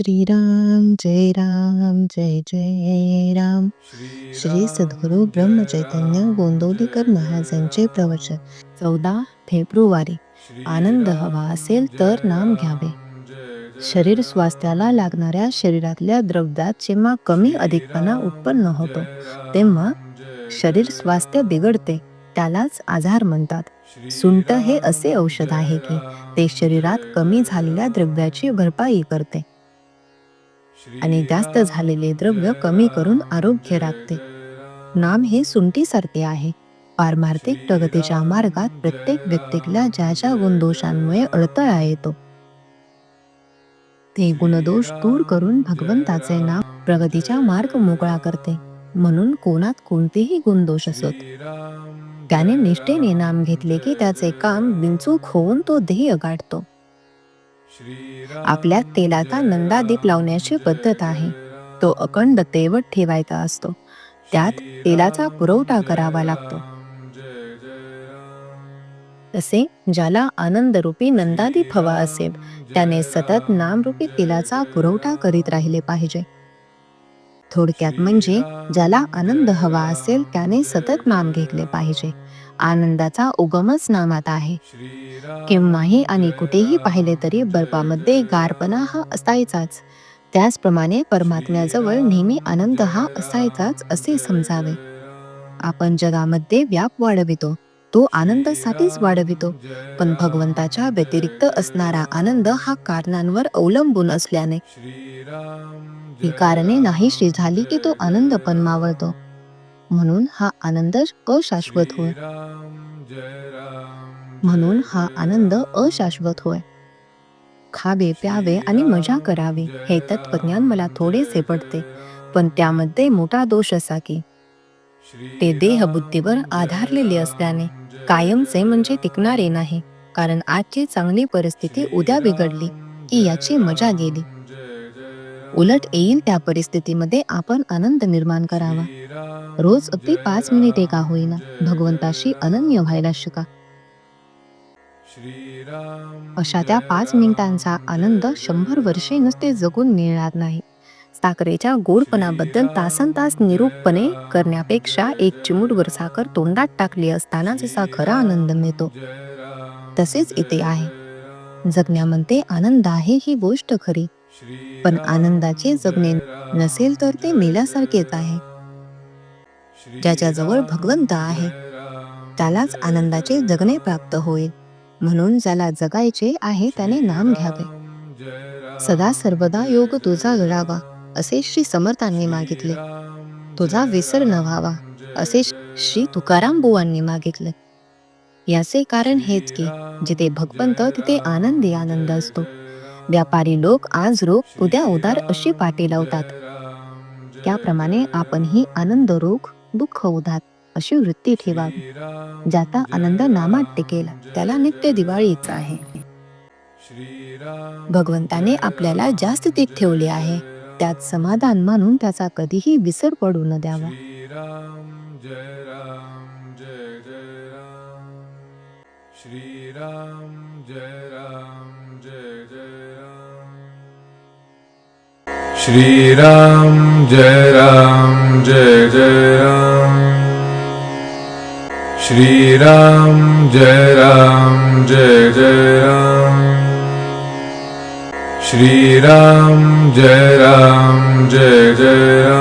श्रीराम जय राम जय जय राम. श्री सद्गुरु ब्रह्मचैतन्य गोंदवलेकर महाराजांचे प्रवचन. 14 फेब्रुवारी. आनंद हवा असेल तर नाम घ्यावे. शरीर स्वास्थ्याला लागणाऱ्या शरीरातल्या द्रव्यात जेव्हा कमी अधिकपणा उत्पन्न होतो तेव्हा शरीर स्वास्थ्य बिघडते, त्यालाच आजार म्हणतात. सुंठ हे असे औषध आहे की ते शरीरात कमी झालेल्या द्रव्याची भरपाई करते आणि जास्त झालेले द्रव्य कमी करून आरोग्य राखते. नाम हे सुंठीसारखे आहे. पारमार्थिक प्रगतीच्या मार्गात प्रत्येक व्यक्तीला ज्या ज्या गुणदोषांमुळे अडथळा येतो ते गुणदोष दूर करून भगवंताचे नाम प्रगतीचा मार्ग मोकळा करते. म्हणून कोणात कोणतेही गुणदोष असोत, त्याने निष्ठेने नाम घेतले की त्याचे काम बिनचूक होऊन तो ध्येय गाठतो. आपल्या तेलाचा नंदादीप लावण्याची पद्धत आहे. तो अखंड तेवत ठेवायचा असतो. त्यात तेलाचा पुरवठा करावा लागतो. तसे ज्याला आनंदरूपी नंदादीप हवा असेल त्याने सतत नामरूपी तेलाचा पुरवठा करीत राहिले पाहिजे. थोडक्यात म्हणजे ज्याला आनंद हवा असेल त्याने सतत नाम घेतले पाहिजे. आनंदाचा उगमच नामात आहे. केव्हाही आणि कुठेही पाहिले तरी बर्फामध्ये गारपणा हा असायचाच, त्याचप्रमाणे परमात्म्याजवळ नेहमी आनंद हा असायचाच असे समजावे. आपण जगामध्ये व्याप वाढवितो तो आनंदासाठीच वाढवितो, पण भगवंताच्या व्यतिरिक्त असणारा आनंद हा कारणांवर अवलंबून असल्याने ही कारणे नाहीशी झाली की तो आनंद पण मावळतो. म्हणून हा आनंद अशाश्वत होय. खावे प्यावे आणि मजा करावी हे तत्वज्ञान मला थोडेसे पडते, पण त्यामध्ये मोठा दोष असा की ते देहबुद्धीवर आधारलेले असल्याने कायमचे म्हणजे टिकणारे नाही. कारण आजची चांगली परिस्थिती उद्या बिघडली की याची मजा गेली. उलट येईल त्या परिस्थितीमध्ये आपण आनंद निर्माण करावा. रोज अगदी 5 मिनिटे का होईना भगवंताशी अनन्य व्हायला शिका. अशा त्या 5 मिनिटांचा आनंद 100 वर्षे नुसते जगून मिळणार नाही. साखरेच्या गोडपणाबद्दल तासनतास निरूपणे करण्यापेक्षा एक चिमूटभर साखर तोंडात टाकली असताना जसा खरा आनंद मिळतो तसेच इथे आहे. जगण्यामध्ये आनंद आहे ही गोष्ट खरी, पण आनंदाचे जगणे नसेल तर ते मेल्यासारखेच आहे. ज्याच्याजवळ भगवंत आहे त्यालाच आनंदाचे जगणे प्राप्त होईल. म्हणून ज्याला जगायचे आहे त्याने नाम घ्यावे. सदा सर्वदा योग तुझा घडावा असे श्री समर्थांनी मागितले. तुझा विसर न व्हावा असे श्री तुकाराम बुवांनी मागितले. याचे कारण हेच की जिथे भगवंत तिथे आनंदी आनंद असतो. व्यापारी लोक आज रोग उद्या उदार अशी पाटी लावतात, त्याप्रमाणे आपणही आनंद रोग दुःख उदार अशी वृत्ती ठेवावी. ज्याचा आनंद नामात टिकेल त्याला नित्य दिवाळीच आहे. भगवंताने आपल्याला ज्या स्थितीत ठेवले आहे त्यात समाधान मानून त्याचा कधीही विसर पडू न द्यावा. श्रीराम जय राम जय जय राम. श्रीराम जय राम जय जय राम. श्रीराम जय राम जय जय राम. श्रीराम जय राम जय जय राम.